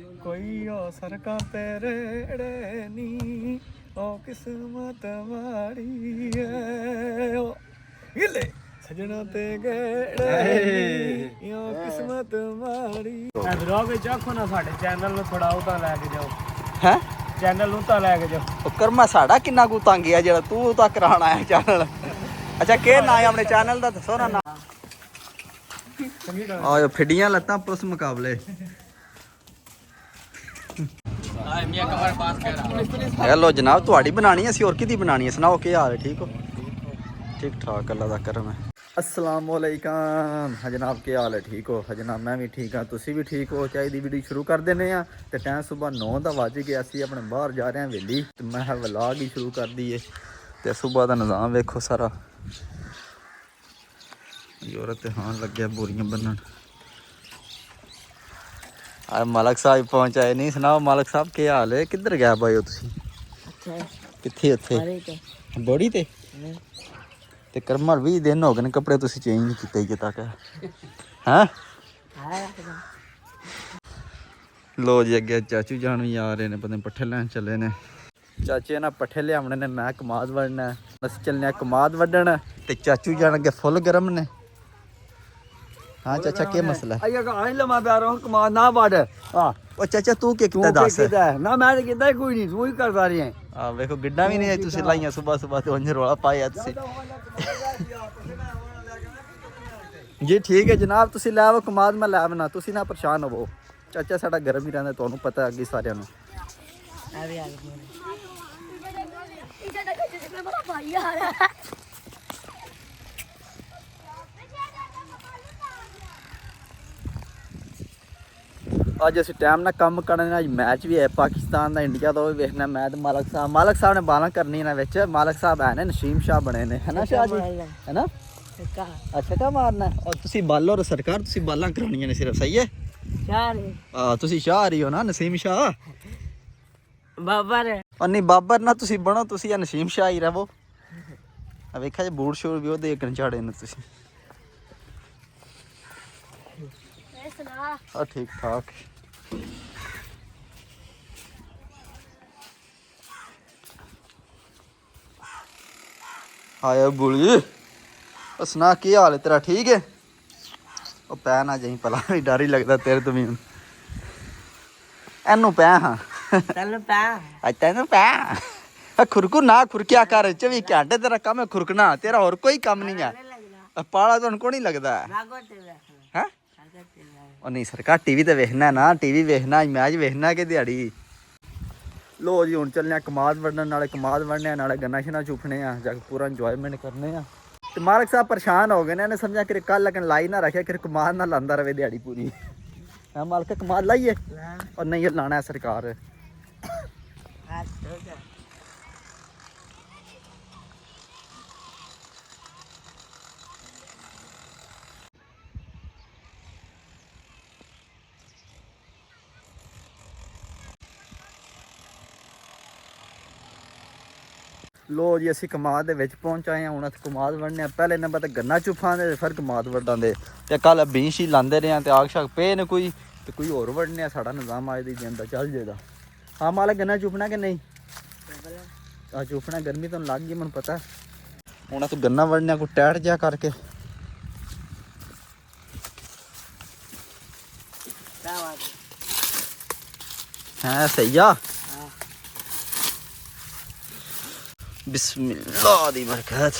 ਕੋਈ ਉਹ ਸਰਕਾਂ ਤੇਰੇ ਨੀ ਉਹ ਕਿਸਮਤ ਮਾੜੀ ਐ ਉਹ ਹਿੱਲੇ ਸਜਣਾ ਤੇ ਗੇੜੇ ਨੀ ਉਹ ਕਿਸਮਤ ਮਾੜੀ ਐ ਵਲੌਗ ਵਿੱਚ ਆਖੋ ਨਾ ਸਾਡੇ ਚੈਨਲ ਨੂੰ ਥੋੜਾ ਉਤਾਂ ਲੈ ਕੇ ਜਾਓ ਹੈ ਚੈਨਲ ਨੂੰ ਤਾਂ ਲੈ ਕੇ ਜਾਓ ਉਹ ਕਰਮਾ ਸਾਡਾ ਕਿੰਨਾ ਕੁ ਤੰਗ ਆ ਜਿਹੜਾ ਤੂੰ ਤਾਂ ਕਰਾਉਣ ਆਇਆ ਚੈਨਲ ਅੱਛਾ ਕੀ ਨਾਂ ਹੈ ਆਪਣੇ ਚੈਨਲ ਦਾ ਦੱਸੋ ਨਾ ਨਾਂ ਆਓ ਫਿੱਡੀਆਂ ਲੱਤਾਂ ਪੁਲਿਸ ਮੁਕਾਬਲੇ ਹੈਲੋ ਜਨਾਬ ਤੁਹਾਡੀ ਬਣਾਣੀ ਹੈ ਅਸੀਂ ਹੋਰ ਕਿਹਦੀ ਬਣਾਣੀ ਹੈ ਸੁਣਾਓ ਕੀ ਹਾਲ ਹੈ ਠੀਕ ਹੋ ਠੀਕ ਠਾਕ ਅੱਲਾ ਦਾ ਕਰਮ ਹੈ अस्सलाम वालेकुम जनाब क्या हाल है ठीक हो जनाब मैं भी ठीक हाँ तुसी भी ठीक हो चाहे दी वीडियो शुरू कर देने तो टाइम सुबह 9 का वज गया असी अपने बाहर जा रहे हैं वेली तो मैं व्लॉग ही शुरू कर दिए तो सुबह का निज़ाम वेखो सारा औरत हाँ लगे बोरियां बनन मालक साहब पहुंचाए नहीं सुनाओ मालक साहब क्या हाल है किधर गया भाई हो तुसी कित्थे उत्थे बोड़ी ते ਤੇ ਕਰਮਲ 20 ਦਿਨ ਹੋ ਗਏ ਨੇ ਕੱਪੜੇ ਤੁਸੀਂ ਚੇਂਜ ਨਹੀਂ ਕੀਤੇ ਅਜੇ ਤੱਕ ਹੈਂ ਲੋ ਜੀ ਅੱਗੇ ਚਾਚੂ ਜਾਨ ਵੀ ਆ ਰਹੇ ਨੇ ਪਤਾ ਪੱਠੇ ਲੈਣ ਚੱਲੇ ਨੇ ਚਾਚੇ ਨਾਲ ਪੱਠੇ ਲਿਆਉਣੇ ਨੇ ਮੈਂ ਕਮਾਦ ਵੱਢਣਾ ਅਸੀਂ ਚੱਲਨੇ ਆ ਕਮਾਦ ਵੱਢਣ ਤੇ ਚਾਚੂ ਜਾਨ ਅੱਗੇ ਫੁੱਲ ਗਰਮ ਨੇ ਹਾਂ ਚਾਚਾ ਕੀ ਮਸਲਾ ਹੈ ਆਇਆ ਆਈ ਲਮਾ ਪਿਆ ਰਹਾ ਕਮਾਦ ਨਾ ਵੱਢ ਆ ਉਹ ਚਾਚਾ ਤੂੰ ਕੀ ਕੀਤਾ ਦੱਸ ਨਾ ਮੈਂ ਤਾਂ ਕੀਤਾ ਕੋਈ ਨਹੀਂ ਤੂੰ ਹੀ ਕਰਦਾ ਰਹੀ ਹੈ ਆ ਵੇਖੋ ਗਿੱਡਾਂ ਵੀ ਨਹੀਂ ਤੁਸੀਂ ਲਾਈਆਂ ਸਵੇਰ ਸਵੇਰ ਤੇ ਉਂਝ ਰੌਲਾ ਪਾਇਆ ਤੁਸੀਂ ਜੀ ਠੀਕ ਹੈ ਜਨਾਬ ਤੁਸੀਂ ਲੈ ਆਵੋ ਕਮਾਦ ਮੈਂ ਲੈ ਆਵਣਾ ਤੁਸੀਂ ਨਾ ਪਰੇਸ਼ਾਨ ਹੋਵੋ ਚਾਚਾ ਸਾਡਾ ਗਰਮ ਹੀ ਰਹਿੰਦਾ ਤੁਹਾਨੂੰ ਪਤਾ ਅੱਗੇ ਸਾਰਿਆਂ ਨੂੰ ਅੱਜ ਅਸੀਂ ਟਾਈਮ ਨਾਲ ਕੰਮ ਕਰਨਾ ਅੱਜ ਮੈਚ ਵੀ ਹੈ ਪਾਕਿਸਤਾਨ ਦਾ ਇੰਡੀਆ ਦਾ ਉਹ ਵੀ ਵੇਖਣਾ ਮੈਂ ਤੇ ਮਾਲਕ ਸਾਹਿਬ ਨੇ ਬਾਲਾਂ ਕਰਨੀ ਨਾ ਵਿੱਚ ਮਾਲਕ ਸਾਹਿਬ ਹੈ ਨੇ ਨਸੀਮ ਸ਼ਾਹ ਬਣੇ ਨੇ ਹੈ ਨਾ ਸ਼ਾਹ ਜੀ ਹੈ ਨਾ ਅੱਛਾ ਕਾ ਮਾਰਨਾ ਔਰ ਤੁਸੀਂ ਬਾਲੋ ਰ ਸਰਕਾਰ ਤੁਸੀਂ ਬਾਲਾਂ ਕਰਾਉਣੀਆਂ ਨੇ ਸਿਰਫ ਸਹੀ ਹੈ ਸ਼ਾਹ ਤੁਸੀਂ ਸ਼ਾਹ ਰਹੀ ਹੋ ਨਾ ਨਸੀਮ ਸ਼ਾਹ ਬਾਬਰ ਔਰ ਨਹੀਂ ਬਾਬਰ ਨਾ ਤੁਸੀਂ ਬਣੋ ਤੁਸੀਂ ਨਸੀਮ ਸ਼ਾਹ ਹੀ ਰਹੋ ਆ ਵੇਖਿਆ ਜੇ ਬੂਟ ਸ਼ੂਟ ਵੀ ਉਹ ਦੇਖਣ ਝਾੜੇ ਨੇ ਤੁਸੀਂ हाँ ठीक ठाक आया बुली सुना की हाल है तेरा ठीक है वो पै ना जाई भला भी डर ही लगता तेरे तो भी एनू पै हाँ तेन पै खुरकू ना खुरकिया कर 24 घंटे तेरा काम है खुरकना तेरा और कोई काम नहीं है पाला तो को नहीं लगता है ਉਹ ਨਹੀਂ ਸਰਕਾਰ ਟੀਵੀ ਤੇ ਵੇਖਣਾ ਨਾ ਟੀਵੀ ਵੇਖਣਾ ਮੈਚ ਵੇਖਣਾ ਕਿ ਦਿਹਾੜੀ ਲੋ ਜੀ ਹੁਣ ਚੱਲਨੇ ਆ ਕਮਾਦ ਵੱਢਣ ਨਾਲੇ ਕਮਾਦ ਵੱਢਣੇ ਨਾਲੇ ਗੰਨਾ ਸ਼ਨਾ ਚੁੱਪਣੇ ਆ ਜਾ ਕੇ ਪੂਰਾ ਇੰਜੋਇਮੈਂਟ ਕਰਨੇ ਆ ਤੇ ਮਾਲਕ ਸਾਹਿਬ ਪਰੇਸ਼ਾਨ ਹੋ ਗਏ ਨੇ ਇਹਨੇ ਸਮਝਿਆ ਕਿ ਕੱਲ ਲਗਨ ਲਾਈ ਨਾ ਰੱਖਿਆ ਕਿ ਕਮਾਦ ਨਾ ਲਾਂਦਾ ਰਵੇ ਦਿਹਾੜੀ ਪੂਰੀ ਹੈ ਮਾਲਕ ਕਮਾਦ ਲਾਈਏ ਔਰ ਨਹੀਂ ਲਾਣਾ ਸਰਕਾਰ ਲੋ ਜੀ ਅਸੀਂ ਕਮਾਦ ਦੇ ਵਿੱਚ ਪਹੁੰਚ ਆਏ ਹਾਂ ਹੁਣ ਅਸੀਂ ਕਮਾਦ ਵੱਢਣੇ ਆ ਪਹਿਲੇ ਨੰਬਰ ਤੇ ਗੰਨਾ ਚੁੱਫਾਂ ਦੇ ਫਿਰ ਕਮਾਦ ਵੱਢਾਂ ਦੇ ਤੇ ਕੱਲ ਬੀਂਸ਼ ਹੀ ਲਾਂਦੇ ਰਹੇ ਆ ਤੇ ਆਗ ਸ਼ਾਗ ਪਏ ਨੇ ਕੋਈ ਤੇ ਕੋਈ ਹੋਰ ਵੱਢਣੇ ਆ ਸਾਡਾ ਨਿਜ਼ਾਮ ਅੱਜ ਦੀ ਦਿਨ ਦਾ ਚੱਲ ਜੇਗਾ ਹਾਂ ਮਾਲਕ ਗੰਨਾ ਚੁੱਪਣਾ ਕਿ ਨਹੀਂ ਆ ਚੁੱਪਣਾ ਗਰਮੀ ਤੁਹਾਨੂੰ ਲੱਗ ਗਈ ਮੈਨੂੰ ਪਤਾ ਹੁਣ ਅਸੀਂ ਗੰਨਾ ਵੱਢਣੇ ਕੋਈ ਟੈਟ ਜਿਹਾ ਕਰਕੇ ਹਾਂ ਸਹੀ ਆ बिस्मिल्लाह दी बरकत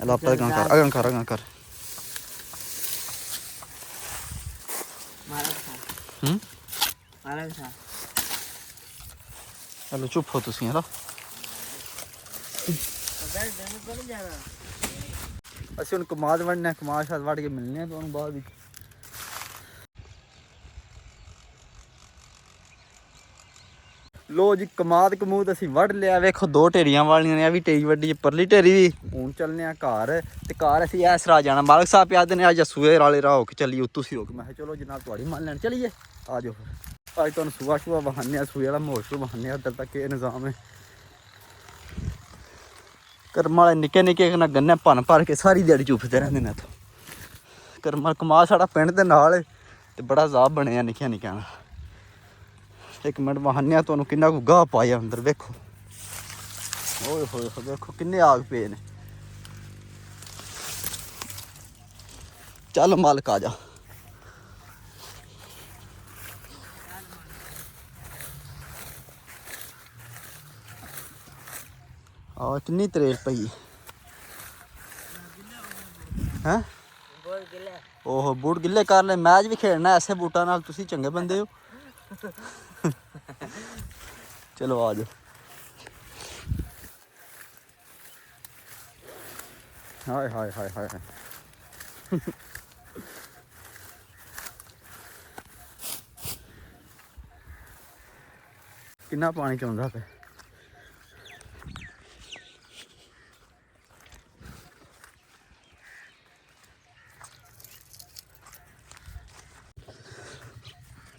अल्लाह पर अगन कर चलो चुप हो तुसी है ਅਸੀਂ ਹੁਣ ਕਮਾਦ ਵੱਢਣਾ ਕਮਾਦ ਸ਼ਾਦ ਵੱਢ ਕੇ ਮਿਲਨੇ ਆ ਤੁਹਾਨੂੰ ਬਾਅਦ ਵਿੱਚ ਲੋ ਜੀ ਕਮਾਦ ਕਮੂਦ ਅਸੀਂ ਵੱਢ ਲਿਆ ਵੇਖੋ ਦੋ ਢੇਰੀਆਂ ਵਾਲੀਆਂ ਨੇ ਆ ਵੀ ਢੇਰੀ ਵੱਡੀ ਪਰਲੀ ਢੇਰੀ ਵੀ ਹੁਣ ਚੱਲਨੇ ਆ ਘਰ ਤੇ ਘਰ ਅਸੀਂ ਇਸ ਰਾਹ ਜਾਣਾ ਮਾਲਕ ਸਾਹਿਬ ਪਿਆਦੇ ਨੇ ਅੱਜ ਸੂਏ ਵਾਲੇ ਰਾਹ ਹੋ ਕੇ ਚੱਲੀਏ ਤੁਸੀਂ ਹੋ ਕੇ ਮੈਂ ਚਲੋ ਜਨਾਬ ਤੁਹਾਡੀ ਮੰਨ ਲੈਣ ਚਲੀਏ ਆ ਜਾਓ ਫਿਰ ਅੱਜ ਤੁਹਾਨੂੰ ਸੁਬਹ ਸੁਬਹ ਬਹਾਨੇ ਆ ਸੂਏ ਵਾਲਾ ਮੋਟਰ ਬਹਾਨੇ ਉੱਧਰ ਤੱਕ ਇਹ ਨਿਜ਼ਾਮ ਹੈ ਕਰਮ ਵਾਲੇ ਨਿੱਕੇ ਨਿੱਕੇ ਨਾ ਗੰਨੇ ਭੰਨ ਭਰ ਕੇ ਸਾਰੀ ਦਿਹਾੜੀ ਚੁੱਪਦੇ ਰਹਿੰਦੇ ਨੇ ਇੱਥੋਂ ਕਰਮ ਕਮਾਦ ਸਾਡਾ ਪਿੰਡ ਦੇ ਨਾਲ ਤੇ ਬੜਾ ਜ਼ਾਬ ਬਣਿਆ ਨਿੱਕਿਆ ਨਿੱਕਿਆ ਦਾ। ਇੱਕ ਮਿੰਟ ਵਹਾਨਿਆ ਤੁਹਾਨੂੰ ਕਿੰਨਾ ਕੁ ਗਾਹ ਪਾਇਆ ਅੰਦਰ ਵੇਖੋ। ਓਏ ਹੋਏ ਹੋਏ ਵੇਖੋ ਕਿੰਨੇ ਆਗ ਪਏ ਨੇ। ਚੱਲ ਮਾਲਕ ਆ ਜਾ। ਆ ਕਿੰਨੀ ਤਰੇਲ ਪਈ ਹੈ। ਉਹ ਬੂਟ ਗਿੱਲੇ ਕਰ ਲੈ, ਮੈਚ ਵੀ ਖੇਡਣਾ ਐਸੇ ਬੂਟਾਂ ਨਾਲ। ਤੁਸੀਂ ਚੰਗੇ ਬੰਦੇ ਹੋ। ਚਲੋ ਆ ਜਾਓ। ਹਾਏ ਹਾਏ ਹਾਏ ਹਾਏ ਕਿੰਨਾ ਪਾਣੀ ਚੋਂਦਾ ਪਿਆ।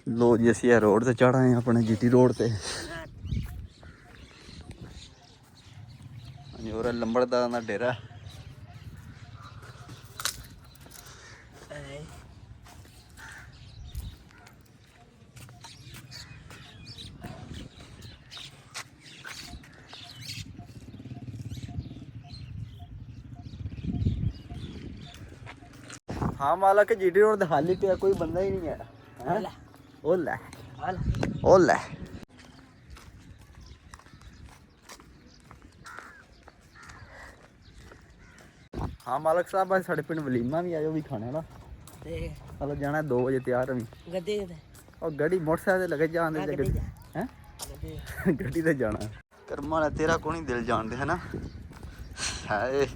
ਲੋ ਜੀ ਅਸੀਂ ਇਹ ਰੋਡ ਤੇ ਚੜ੍ਹ ਆਏ ਆਪਣੇ ਜੀਟੀ ਰੋਡ ਤੇ। ਹਾਂਜੀ ਹੋਰ ਲੰਬੜਦਾਰਾਂ ਦਾ ਡੇਰਾ। हाँ मालक जीटी रोड तो खाली पे कोई बंदा ही नहीं है। ओला ओला हाँ मालक साहब आज साढ़े पिंड वलीमा भी आयो भी खाने ना। मतलब जाना 2 बजे तैयार रही और गड्डी मोटरसाइकिल लगे जान दे गड्डी हैं गड्डी ते जाना कर्मा ने तेरा कौन ही दिल जान दे है ना। हाय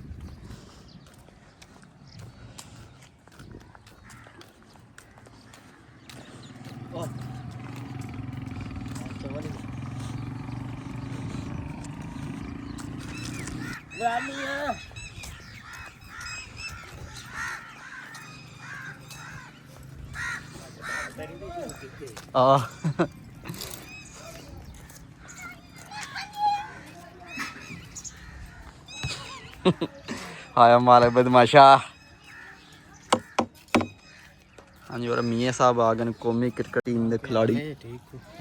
आया मालक बदमाशा। हाँ जी और मियाँ साहब आ गए कौमी क्रिकेट टीम के खिलाड़ी।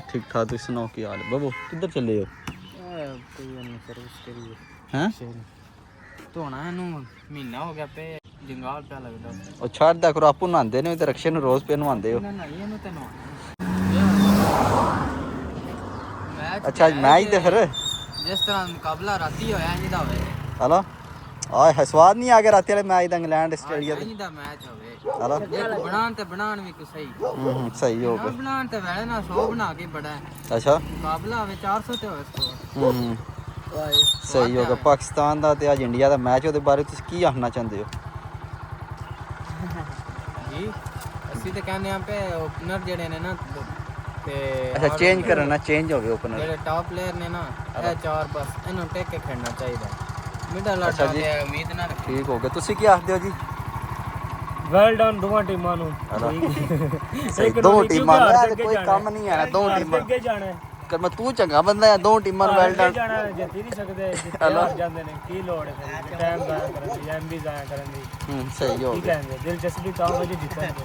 ठीक ठाक तुम सुनाओ की हाल है बबू किधर चले हो। हैं महीना हो गया पे जंगाल पे लगदा ਉਹ ਛੱਡ ਦਿਆ ਕਰੋ ਆਪੂ ਨਹਾਉਂਦੇ ਨੇ ਤੇ ਰਕਸ਼ੇ ਨੂੰ ਰੋਜ਼ ਪੇ ਨਹਾਉਂਦੇ ਹੋ। ਅੱਛਾ ਮੈਚ ਤੇ ਫਿਰ ਜਿਸ ਤਰ੍ਹਾਂ ਮੁਕਾਬਲਾ ਰਾਤੀ ਹੋਇਆ ਇਹਦਾ ਹੋਵੇ। ਹਲੋ ਆਏ ਹੈ ਸਵਾਦ ਨਹੀਂ ਆ ਗਿਆ ਰਾਤੀ ਵਾਲੇ ਮੈਚ ਦਾ ਇੰਗਲੈਂਡ ਆਸਟ੍ਰੇਲੀਆ ਦੇ ਇਹਦਾ ਮੈਚ ਹੋਵੇ। ਹਲੋ ਬਣਾਉਣ ਵੀ ਕੋਈ ਸਹੀ ਸਹੀ ਹੋ ਗਿਆ। ਬਣਾਉਣ ਤੇ ਵੈਲੇ ਨਾ 100 ਬਣਾ ਕੇ ਬੜਾ ਅੱਛਾ ਮੁਕਾਬਲਾ ਹੋਵੇ 400 ਤੇ ਹੋਵੇ ਸਕੋਰ। ਸਹੀ ਹੋ ਗਿਆ। ਪਾਕਿਸਤਾਨ ਦਾ ਤੇ ਅੱਜ ਇੰਡੀਆ ਦਾ ਮੈਚ ਉਹਦੇ ਬਾਰੇ ਤੁਸੀਂ ਕੀ ਆਖਣਾ ਚਾਹੁੰਦੇ ਹੋ। ਜੀ ਅਸੀਂ ਤੇ ਕਹਿੰਦੇ ਆਂ ਪੇ ਓਪਨਰ ਜਿਹੜੇ ਨੇ ਨਾ ਤੇ ਅੱਛਾ ਚੇਂਜ ਕਰਨਾ ਚੇਂਜ ਹੋਵੇ ਓਪਨਰ ਜਿਹੜੇ ਟਾਪ ਪਲੇਅਰ ਨੇ ਨਾ ਇਹ ਚਾਰ ਬਸ ਇਹਨੂੰ ਟੇਕ ਕੇ ਖੇਡਣਾ ਚਾਹੀਦਾ। ਮਿਡਲ ਆਰਡਰ ਤੇ ਉਮੀਦ ਨਾ ਰੱਖੋ। ਠੀਕ ਹੋ ਗਿਆ। ਤੁਸੀਂ ਕੀ ਆਖਦੇ ਹੋ ਜੀ। ਵੈਲ ਡਨ ਦੋਵਾਂ ਟੀਮਾਂ ਨੂੰ। ਸਹੀ ਦੋ ਟੀਮਾਂ ਦਾ ਕੋਈ ਕੰਮ ਨਹੀਂ ਹੈ। ਦੋ ਟੀਮਾਂ ਅੱਗੇ ਜਾਣਾ ਕਰ ਮੈਂ ਤੂੰ ਚੰਗਾ ਬੰਦਾ ਹੈ। ਦੋ ਟੀਮਾਂ ਨੂੰ ਵੈਲ ਡਨ ਜਾਣਾ ਜਿੱਤ ਹੀ ਨਹੀਂ ਸਕਦੇ ਹਾਰ ਜਾਂਦੇ ਨੇ ਕੀ ਲੋੜ ਹੈ ਟਾਈਮ ਜ਼ਾਇਆ ਕਰਨ ਦੀ ਐਮਬੀ ਜ਼ਾਇਆ ਕਰਨ ਦੀ। ਸਹੀ ਹੋ ਕੀ ਗਿਆ। ਕਹਿੰਦੇ ਦਿਲਚਸਪੀ ਤਾਂ ਵਜੇ ਜਿੱਤਣਗੇ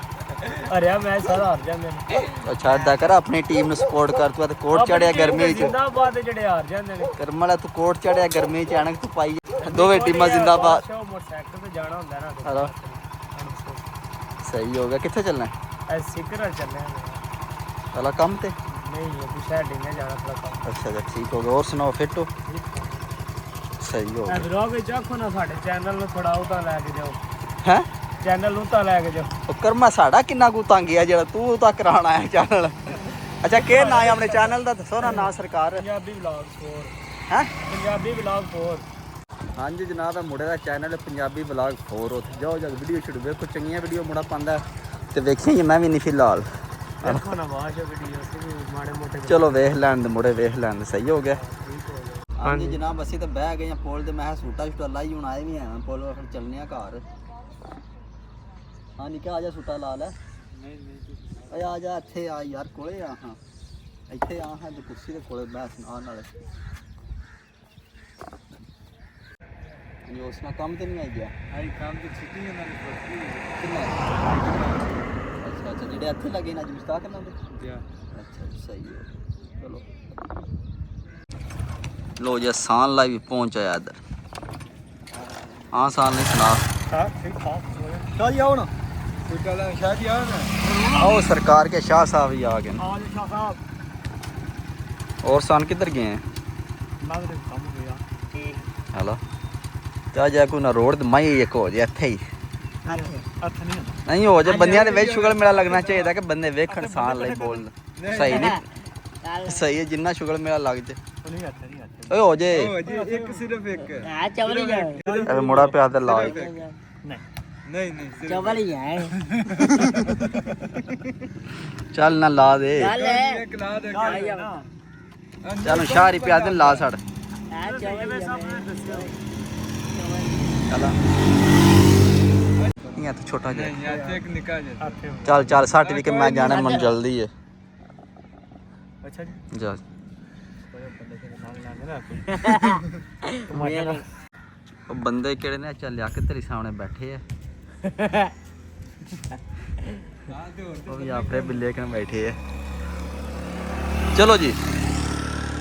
ਹਰਿਆ ਮੈਚ ਸਾਰਾ ਹਾਰ ਜਾਂਦੇ ਨੇ। ਉਹ ਛੱਡਦਾ ਕਰ ਆਪਣੀ ਟੀਮ ਨੂੰ ਸਪੋਰਟ ਕਰ। ਤੂੰ ਤੇ ਕੋਟ ਚੜਿਆ ਗਰਮੀ ਵਿੱਚ ਜ਼ਿੰਦਾਬਾਦ ਜਿਹੜੇ ਹਾਰ ਜਾਂਦੇ ਨੇ। ਕਰਮਲਾ ਤੂੰ ਕੋਟ ਚੜਿਆ ਗਰਮੀ ਚ ਐਨਕ ਤੂੰ ਪਾਈ ਦੋਵੇਂ ਟੀਮਾਂ ਜ਼ਿੰਦਾਬਾਦ। ਮੋਟਰਸਾਈਕਲ ਤੇ ਜਾਣਾ ਹੁੰਦਾ ਨਾ। ਹਲੋ ਸਹੀ ਹੋ ਗਿਆ। ਕਿੱਥੇ ਚੱਲਣਾ ਐ ਸਿਕਰ ਚੱਲੇ ਹਲਾ ਕੰਮ ਤੇ ਨਹੀਂ ਅभी शायद डिनर जाना थोड़ा काम। अच्छा ठीक हो गया। और सुनाओ फिट हो। सही हो गया। ब्लॉग ਵਿੱਚ ਆਖੋ ਨਾ ਸਾਡੇ ਚੈਨਲ ਨੂੰ ਥੋੜਾ ਉਤਾਂ ਲੈ ਕੇ ਜਾਓ। ਹੈ ਚੈਨਲ ਨੂੰ ਤਾਂ ਲੈ ਕੇ ਜਾਓ। ਉਹ ਕਰਮਾ ਸਾਡਾ ਕਿੰਨਾ ਕੁ ਤੰਗ ਆ ਜਿਹੜਾ ਤੂੰ ਤਾਂ ਕਰਾਉਣਾ ਹੈ ਚੈਨਲ। ਅੱਛਾ ਕੀ ਨਾਂ ਹੈ ਆਪਣੇ ਚੈਨਲ ਦਾ ਦੱਸੋ ਨਾ ਨਾਂ ਸਰਕਾਰ। ਪੰਜਾਬੀ ਵਲੌਗ 4 ਹੈ ਪੰਜਾਬੀ ਵਲੌਗ 4। ਹਾਂਜੀ ਜਨਾਬ ਇਹ ਮੁੰਡੇ ਦਾ ਚੈਨਲ ਪੰਜਾਬੀ ਵਲੌਗ 4 ਉੱਥੇ ਜਾਓ ਜਦ ਵੀਡੀਓ ਛੱਡ ਵੇਖੋ ਚੰਗੀਆਂ ਵੀਡੀਓ ਮੁੰਡਾ ਪਾਉਂਦਾ ਤੇ ਵੇਖੀਏ ਮੈਂ ਵੀ ਨਹੀਂ ਫਿਲਹਾਲ। ਦੇਖੋ ਨਾ ਵਾਸ਼ ਵੀਡੀਓ ਤੇ ਵੀ ਮਾੜੇ ਮੋਟੇ ਚਲੋ ਵੇਖ ਲੈਣ ਦੇ ਮੁੰਡੇ ਵੇਖ ਲੈਣ ਦੇ। ਸਹੀ ਹੋ ਗਿਆ। ਹਾਂਜੀ ਜਨਾਬ ਅਸੀਂ ਤਾਂ ਬਹਿ ਗਏ ਆ ਪੁੱਲ ਤੇ। ਮੈਂ ਸੂਟਾ ਛੁਟਾ ਲਾਈ ਹੁਣ ਆਏ ਵੀ ਆ ਪੁੱਲ ਫਿਰ ਚੱਲਨੇ ਆ ਘਰ। ਹਾਂਜੀ ਕਿਹਾ ਆ ਜਾ ਸੂਟਾ ਲਾ ਲੈ। ਨਹੀਂ ਓਏ ਆ ਜਾ ਇੱਥੇ ਆ ਯਾਰ ਕੋਲੇ ਆ। ਹਾਂ ਇੱਥੇ ਆ ਹਾਂ ਤੇ ਕੁਰਸੀ ਦੇ ਕੋਲੇ ਬੈਠ ਨਾਲ ਨਾਲੇ। ਉਸ ਨਾਲ ਕੰਮ ਤੇ ਨਹੀਂ ਆਈ ਗਿਆ। ਆਈ ਕੰਮ ਤੇ ਛੁੱਟੀ ਉਹਨਾਂ ਦੀ ਕਿੰਨਾ ਅੱਛਾ ਅੱਛਾ ਜਿਹੜੇ ਇੱਥੇ ਲੱਗੇ ਨੇ ਅੱਜ ਮੁਸਤਾਕ ਇਹਨਾਂ ਦੇ ਜੀ ਅੱਛਾ ਜੀ, ਸਹੀ ਹੈ ਚਲੋ। लो जी आसान लाइव पहुंच आया इधर। हाँ आसान नहीं सुना ਹਾਂ ਠੀਕ ਠਾਕ ਸ਼ਾਹ ਜੀ ਆਓ ਨਾ ਕੋਈ ਗੱਲ ਹੈ ਸ਼ਾਹ ਜੀ ਆਓ ਨਾ आओ सरकार के शाह साहब ही आ गए ਆਓ ਜੀ ਸ਼ਾਹ ਸਾਹਿਬ और सान किधर गए हैं ਮੈਂ ਤੇ ਕੰਮ ਗਿਆ हेलो क्या जाए कोई ना रोड मैं एक हो जाए इत्थे ही ਹੱਥ ਨਹੀਂ ਹੁੰਦਾ नहीं हो जाए बंदियां दे विच शुगर मेला लगना चाहिए कि बंदे वेखण सान लई बोल सही नहीं सही है जिन्ना शुगर मेला लग जाए ਨਹੀਂ ਹੱਥ ਨਹੀਂ ਹੱਥ ओए हो जाए ਜੀ ਇੱਕ ਸਿਰਫ ਇੱਕ हाँ चवल ही जाए अरे मुड़ा पे आते ला ਨਹੀਂ ਨਹੀਂ ਨਹੀਂ ਸਿਰਫ चवल ही जाए चल ना ला दे चल ਇੱਕ ਲਾ ਦੇ ਨਾ चल शाहरी पे आते ला सड़ हाँ चवल ही जाए चल ये तो छोटा जाए ਨਹੀਂ ਇੱਥੇ ਇੱਕ ਨਿੱਕਾ ਜਿਹਾ ਹੱਥ चल चल सट भी के मैं जाना मन जल्दी है ਅੱਛਾ ਜੀ जा मेरे ਉਹ ਬੰਦੇ ਕਿਹੜੇ ਨੇ ਚੱਲ ਲਿਆ ਕੇ ਤੇਰੇ ਸਾਹਮਣੇ ਬੈਠੇ ਆ ਉਹ ਵੀ ਆਪਰੇ ਬਿੱਲੇ ਕਨ ਬੈਠੇ ਆ ਚਲੋ ਜੀ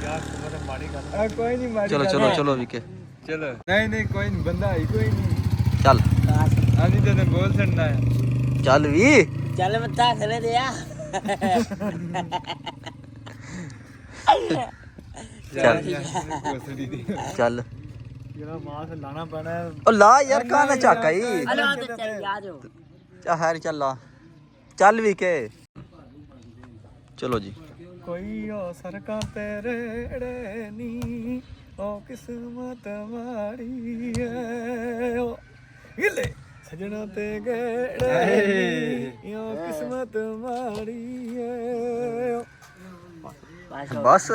ਯਾਰ ਤੁਮਰੇ ਮਾੜੀ ਗੱਲ ਕੋਈ ਨਹੀਂ ਮਾੜੀ ਚਲੋ ਚਲੋ ਚਲੋ ਵੀ ਕੇ ਚਲੋ ਨਹੀਂ ਨਹੀਂ ਕੋਈ ਨਹੀਂ ਬੰਦਾ ਹੀ ਕੋਈ ਨਹੀਂ ਚੱਲ ਆਂਦੀ ਤੇ ਬੋਲ ਛੱਡਣਾ ਹੈ ਚੱਲ ਵੀ चल बता खले दिया ਚੱਲ ਕੋਸੜੀ ਦੀ ਚੱਲ ਜਿਹੜਾ ਮਾਸ ਲਾਣਾ ਪੈਣਾ ਹੈ ਉਹ ਲਾ ਯਾਰ ਕਾਹਦਾ ਝਾਕਾ ਹੀ हेलो तो चल याद हो ਚਾ ਹੈਰ ਚੱਲ ਲਾ ਚੱਲ ਵੀ ਕੇ ਚਲੋ ਜੀ ਕੋਈ ਹੋ ਸਰਕਾਂ ਤੇਰੇ ਨੀ ਉਹ ਕਿਸਮਤ ਮਾੜੀ ਐ ਉਹ ਗਿੱਲੇ ਸਜਣਾ ਤੇ ਗੇੜੇ ਨੀ ਉਹ ਕਿਸਮਤ ਮਾੜੀ ਐ ਬਸ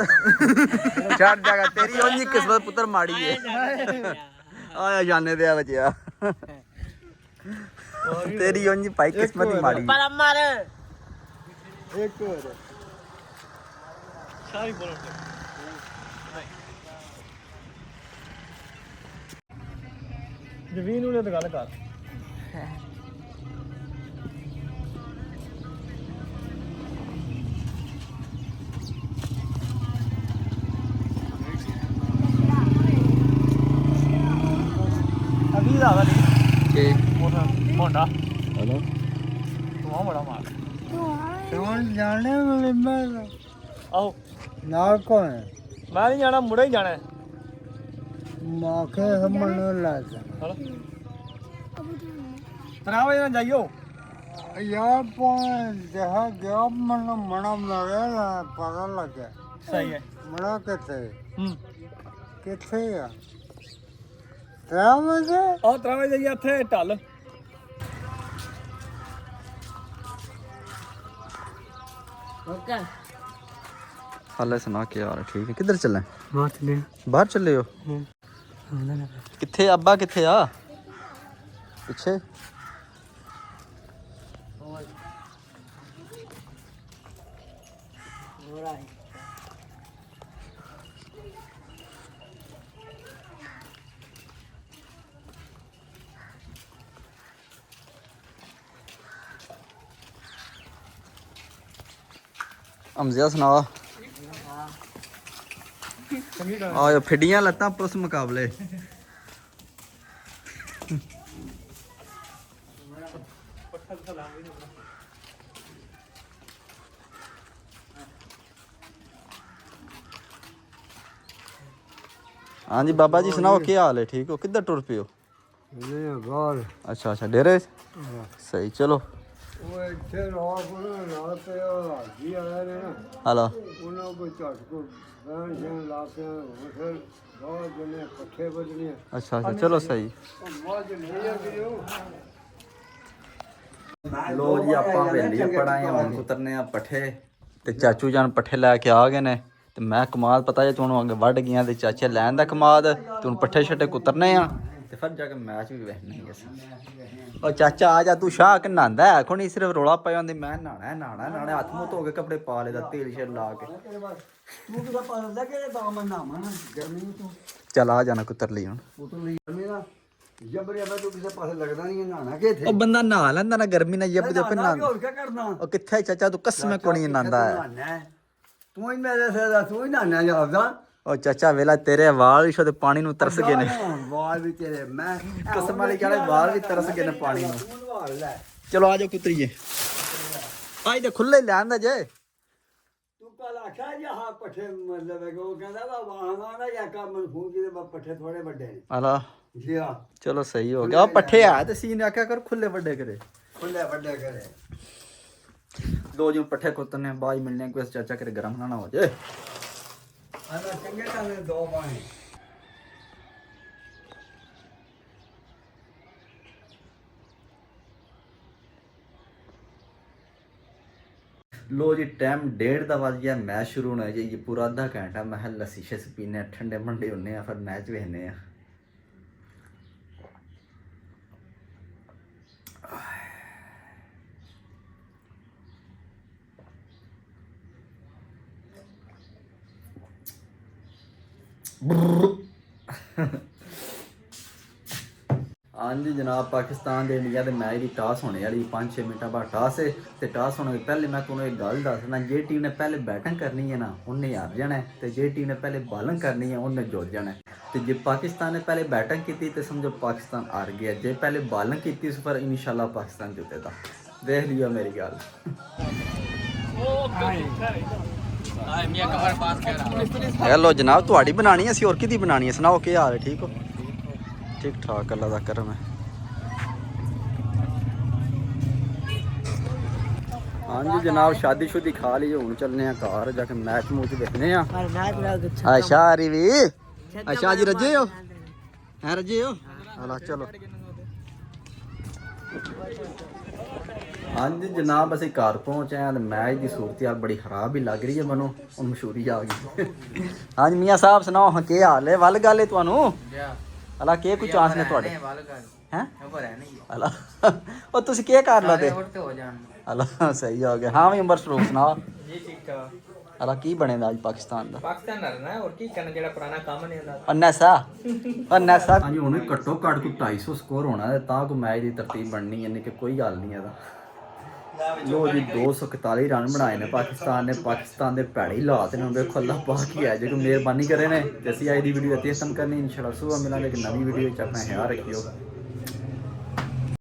ਛੱਡ ਜਾਗਾ ਤੇਰੀ ਉਂਝ ਕਿਸਮਤ ਪੁੱਤਰ ਮਾੜੀ ਏ ਆਇਆ ਜਾਣੇ ਦੇ ਆ ਬਚਿਆ ਤੇਰੀ ਉਂਝ ਭਾਈ ਕਿਸਮਤ ਹੀ ਮਾੜੀ पर अमर ਇੱਕ ਹੋਰ ਸਾਰੀ ਬੋਲੋ ਜਵੀਨ ਨੂੰ ਤੇ ਗੱਲ ਕਰ ਅਭੀ ਦਾ ਵਾਲੀ ਕੇ ਮੋਟਾ ਮੋਟਾ ਹਲੋ ਤੂੰ ਬੜਾ ਮਾਰ ਕੌਣ ਜਾਣੇ ਵਾਲੇ ਮੈਂ ਆਓ ਨਾ ਕੌਣ ਮੈਂ ਨਹੀਂ ਜਾਣਾ ਮੁੰਡਾ ਹੀ ਜਾਣਾ ਹੈ। ਮਾਖੇ ਹਮਣ ਲਾਜ ਹਲੋ 3 ਵਜੇ ਨਾਲ ਜਾਈਓ ਯਾਰ ਪੌਣ ਜਹਾ ਗਿਆ ਮਨ ਮਣਾ ਮਰਿਆ ਪਤਾ ਲੱਗਿਆ ਸਹੀ ਹੈ ਮਣਾ ਕਿੱਥੇ ਹੂੰ ਕਿੱਥੇ ਆ ਰਾਮ ਜੀ ਆਹ 3 ਵਜੇ ਜਾਈਏ ਇੱਥੇ ਢੱਲ ओके ਹਾਲੇ ਸੁਣਾ ਕੇ ਯਾਰ ਠੀਕ ਹੈ ਕਿੱਧਰ ਚੱਲੇ ਬਾਤ ਨੇ ਬਾਹਰ ਚੱਲੇ ਹੋ ਕਿੱਥੇ ਅੱਬਾ ਕਿੱਥੇ ਆ ਪਿੱਛੇ ਅਮਜ਼ਿਆ ਸੁਣਾ ਚੰਗੀ ਗੱਲ ਆਇਓ ਫਿੱਡੀਆਂ ਲੱਤਾਂ ਪੁਲਿਸ ਮੁਕਾਬਲੇ ਹਾਂਜੀ ਬਾਬਾ ਜੀ ਸੁਣਾਓ ਕੀ ਹਾਲ ਹੈ ਠੀਕ ਹੋ ਕਿੱਧਰ ਟੁਰ ਪਏ ਹੋ ਇਹ ਗਾਲ ਅੱਛਾ ਅੱਛਾ ਡੇਰੇ ਸਹੀ ਚਲੋ ਉਹ ਇੱਥੇ ਰੋਹ ਕੋਲ ਨਾਲ ਪਿਆ ਜੀ ਆਇਆ ਨੇ ਨਾ ਹਲੋ ਉਹਨਾਂ ਕੋ ਝਟ ਕੋ ਬੈਣ ਜਨ ਲਾ ਪਿਆ ਉਹ ਫਿਰ ਦੋ ਜਨੇ ਪੱਠੇ ਵੱਜਣੇ ਅੱਛਾ ਅੱਛਾ ਚਲੋ ਸਹੀ ਮੌਜ ਨਹੀਂ ਆ ਵੀਰੋ ਲੋ ਜੀ ਆਪਾਂ ਵੇਲੀਆਂ ਪੜਾਏ ਹੁਣ ਕੁਤਰਨੇ ਆ ਪੱਠੇ ਤੇ ਚਾਚੂ ਜਾਨ ਪੱਠੇ ਲੈ ਕੇ ਆ ਗਏ ਨੇ ਤੇ ਮੈਂ ਕਮਾਦ ਪਤਾ ਜੇ ਤੁਹਾਨੂੰ ਅੱਗੇ ਵੱਢ ਗਈਆਂ ਤੇ ਚਾਚੇ ਲੈਣ ਦਾ ਕਮਾਦ ਤੂੰ ਪੱਠੇ ਛੱਟੇ ਕੁਤਰਨੇ ਆ ਤੇ ਫਿਰ ਜਾ ਕੇ ਮੈਚ ਵੀ ਵੇਖਣਾ ਹੀ ਅਸੀਂ ਉਹ ਚਾਚਾ ਆ ਜਾ ਤੂੰ ਸ਼ਾਹ ਕਿ ਨਹਾਂਦਾ ਹੈ ਖੁਣੀ ਸਿਰਫ ਰੋਲਾ ਪਾਇਆ ਹੁੰਦੀ ਮੈਂ ਨਹਾਣਾ ਹੱਥ ਮੂੰਹ ਧੋ ਕੇ ਕੱਪੜੇ ਪਾ ਲੈਦਾ ਤੇਲ ਸ਼ੇਰ ਲਾ ਕੇ ਤੂੰ ਕਿਹਦਾ ਪਾ ਲੈ ਕਿ ਤਾਂ ਮੈਂ ਨਾਵਾਂ ਗਰਮੀ ਤੋਂ ਚੱਲ ਆ ਜਾਣਾ ਕੁਤਰ ਲਈ ਹੁਣ ਉਤੋਂ ਲਈ ਮੇਰਾ ਜਬਰੀਆ ਮੈਂ ਤੂੰ ਕਿਸੇ ਪਾਸੇ ਲੱਗਦਾ ਨਹੀਂ ਨਹਾਣਾ ਕਿ ਇੱਥੇ ਉਹ ਬੰਦਾ ਨਹਾ ਲੈਂਦਾ ਨਾ ਗਰਮੀ ਨਾਲ ਜੱਬ ਦੇ ਨਹਾਉਣਾ ਪਿੰਨਾ ਹੋਰ ਕੀ ਕਰਨਾ ਉਹ ਕਿੱਥੇ ਚਾਚਾ ਤੂੰ ਕਸਮੇ ਕੋਣੀ ਨਹਾਉਂਦਾ ਹੈ ਨਹਾਉਣਾ ਹੈ। ਤੂੰ ਹੀ ਮੇਰੇ ਸਿਰ ਦਾ ਤੂੰ ਹੀ ਨਹਾਉਣਾ ਜਾਪਦਾ ਉਹ ਚਾਚਾ ਵੇਲਾ ਤੇਰੇ ਵਾਲ ਵੀ ਸ਼ੋਦੇ ਪਾਣੀ ਨੂੰ ਤਰਸ ਗਏ ਨੇ ਵਾਲ ਵੀ ਤੇਰੇ ਮੈਂ ਕਸਮ ਵਾਲੀ ਕਹਿੰਦੇ ਵਾਲ ਵੀ ਤਰਸ ਗਏ ਨੇ ਪਾਣੀ ਨੂੰ ਤੂੰ ਨਵਾਲ ਲੈ ਚਲੋ ਆਜੋ ਕੁਤਰੀਏ ਆਈ ਤੇ ਖੁੱਲੇ ਲੈਂਦਾ ਜੇ ਤੂੰ ਕੱਲ ਆਖਿਆ ਜੀ ਹਾਂ ਪੱਠੇ ਮਤਲਬ ਹੈ ਕਿ ਉਹ ਕਹਿੰਦਾ ਵਾ ਵਾਹਨਾ ਨਾ ਜਾਂ ਕੰਮ ਮਨਫੂਨ ਜੀ ਦੇ ਪੱਠੇ ਥੋੜੇ ਵੱਡੇ ਨੇ ਆਲਾ ਜੀ ਹਾਂ ਚਲੋ ਸਹੀ ਹੋ ਗਿਆ ਉਹ ਪੱਠੇ ਆ ਤੇ ਸੀਨ ਆਖਿਆ ਕਰ ਖੁੱਲੇ ਵੱਡੇ ਕਰੇ ਖੁੱਲੇ ਵੱਡੇ ਕਰੇ ਦੋ ਜਿਉ ਪੱਠੇ ਕੁੱਤਨੇ ਬਾਈ ਮਿਲਨੇ ਕੋਈ ਚਾਚਾ ਕਰੇ ਗਰਮ ਨਾ ਹੋ ਜੇ ਆਨਾ ਚੰਗੇ ਤਾਂ ਦੋ ਪਾਣੀ लो जी टाइम 1:30 ਦਾ ਵੱਜ ਗਿਆ ਮੈਚ ਸ਼ੁਰੂ ਹੋਣਾ ਜੀ ਪੂਰਾ ਅੱਧਾ ਘੰਟਾ ਮੈਂ ਕਿਹਾ ਲੱਸੀ ਸ਼ਸ ਪੀਨੇ ਠੰਡੇ ਮੰਡੇ ਹੁੰਨੇ ਆ ਫਿਰ ਮੈਚ ਵੇਖਨੇ ਆ ਹਾਂਜੀ ਜਨਾਬ ਪਾਕਿਸਤਾਨ ਦੇ ਇੰਡੀਆ ਦੇ ਮੈਚ ਦੀ ਟਾਸ ਹੋਣੇ ਵਾਲੀ 5-6 ਮਿੰਟਾਂ ਬਾਅਦ ਟਾਸ ਹੈ ਤੇ ਟਾਸ ਹੋਣ ਤੋਂ ਪਹਿਲੇ ਮੈਂ ਤੁਹਾਨੂੰ ਇੱਕ ਗੱਲ ਦੱਸਣਾ ਜੇ ਟੀਮ ਨੇ ਪਹਿਲੇ ਬੈਟਿੰਗ ਕਰਨੀ ਹੈ ਨਾ ਉਹਨੇ ਹਾਰ ਜਾਣਾ ਤੇ ਜੇ ਟੀਮ ਨੇ ਪਹਿਲੇ ਬਾਲਿੰਗ ਕਰਨੀ ਹੈ ਉਹਨੇ ਜਿੱਤ ਜਾਣਾ ਤੇ ਜੇ ਪਾਕਿਸਤਾਨ ਨੇ ਪਹਿਲੇ ਬੈਟਿੰਗ ਕੀਤੀ ਤੇ ਸਮਝੋ ਪਾਕਿਸਤਾਨ ਹਾਰ ਗਿਆ ਜੇ ਪਹਿਲੇ ਬਾਲਿੰਗ ਕੀਤੀ ਉਸ ਪਰ ਇਨਸ਼ਾਅੱਲਾ ਪਾਕਿਸਤਾਨ ਜਿੱਤੇਗਾ ਦੇਖ ਲਿਓ ਮੇਰੀ ਗੱਲ ਹੈਲੋ ਜਨਾਬ ਤੁਹਾਡੀ ਬਣਾਣੀ ਅਸੀਂ ਹੋਰ ਕਿਹਦੀ ਬਣਾਣੀ ਹੈ ਸੁਣਾਓ ਕੀ ਹਾਲ ਹੈ ਠੀਕ ਹੋ ठीक ठाक अल्लाह का करम है हाँ जी जनाब शादी शुदी खा ली हूँ चलने घर जाके मैच मूच देखने अच्छा री भी अच्छा जी रजे हो हैं रजे हो अला चलो हाँ जी जनाब असी घर पहुँचे हैं मैच की सूरत यार बड़ी खराब ही लग रही है मनो और मशहूरी आ गई हाँ जी मियाँ साहब सुनाओ हाँ क्या हाल है वल गल है तुहानू अला के कोई चांस ने ਤੁਹਾਡੇ हैं अला ਉਹ ਤੁਸੀਂ ਕੀ ਕਰ ਲਦੇ अला सही हो गया हाँ भी उमर शरूफ सुना जी ठीक ठाक अला की बनेगा आज पाकिस्तान ਦਾ ਪਾਕਿਸਤਾਨ ਲੜਨਾ ਹੈ, ਹੋਰ ਕੀ ਕਰਨਾ, ਜਿਹੜਾ ਪੁਰਾਣਾ ਕੰਮ ਨਹੀਂ ਹੁੰਦਾ। ਅਨੈਸਾ ਹਾਂਜੀ ਹੁਣ ਘੱਟੋ ਘੱਟ ਕੋਈ 250 ਸਕੋਰ ਹੋਣਾ ਹੈ ਤਾਂ ਕੋਈ ਮੈਚ ਦੀ ਤਰਤੀਬ ਬਣਨੀ ਹੈ, ਨਹੀਂ ਕਿ ਕੋਈ ਹੱਲ ਨਹੀਂ ਇਹਦਾ। ਲੋ ਜੀ 241 ਰਨ ਬਣਾਏ ਨੇ ਪਾਕਿਸਤਾਨ ਨੇ। ਪਾਕਿਸਤਾਨ ਦੇ ਭੈੜੇ ਹਾਲਾਤ ਨੇ, ਵੇਖੋ ਅੱਲਾਹ ਪਾਕ ਹੀ ਹੈ ਜੇ ਕੋਈ ਮਿਹਰਬਾਨੀ ਕਰੇ ਨੇ। ਤੇ ਅਸੀਂ ਅੱਜ ਦੀ ਵੀਡੀਓ ਇੱਥੇ ਖਤਮ ਕਰਨੀ, ਇਨਸ਼ਾਅੱਲਾ ਸੁਬਹ ਮਿਲਾਂਗੇ ਇੱਕ ਨਵੀਂ ਵੀਡੀਓ 'ਚ। ਆਪਣਾ ਖਿਆਲ ਰੱਖਿਓ।